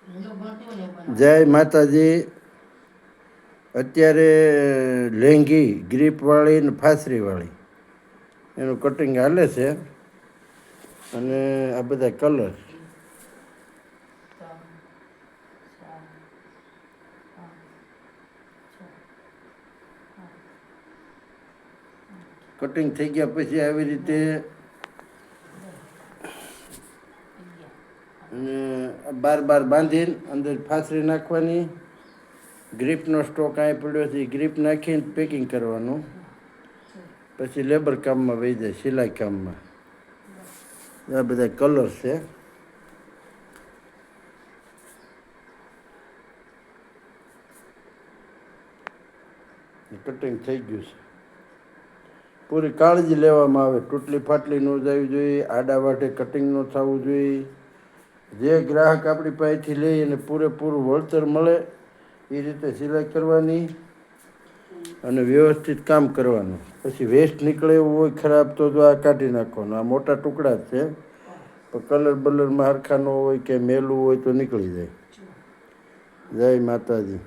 જય માતાજી. અત્યારે લેંઘી ગ્રીપવાળી ને ફાસરીવાળી એનું કટિંગ હાલે છે. અને આ બધા કલર કટિંગ થઈ ગયા પછી આવી રીતે અને બાર બાંધીને અંદર ફાસરી નાખવાની. ગ્રીપનો સ્ટોક અહીં પડ્યો છે, ગ્રીપ નાખીને પેકિંગ કરવાનું. પછી લેબર કામમાં વહી જાય, સિલાઈ કામમાં. આ બધા કલર છે. કટિંગ થઈ ગયું છે. પૂરી કાળજી લેવામાં આવે, તૂટલી ફાટલી ન જવી જોઈએ, આડા વાટે કટિંગ ન થવું જોઈએ. જે ગ્રાહક આપણી પાસેથી લે એને પૂરેપૂરું વળતર મળે એ રીતે સિલાઈ કરવાની અને વ્યવસ્થિત કામ કરવાનું. પછી વેસ્ટ નીકળે એવું હોય ખરાબ તો આ કાઢી નાખવાનું. આ મોટા ટુકડા જ છે, પણ કલર બલરમાં હરખા ન હોય કે મેલું હોય તો નીકળી જાય. જય માતાજી.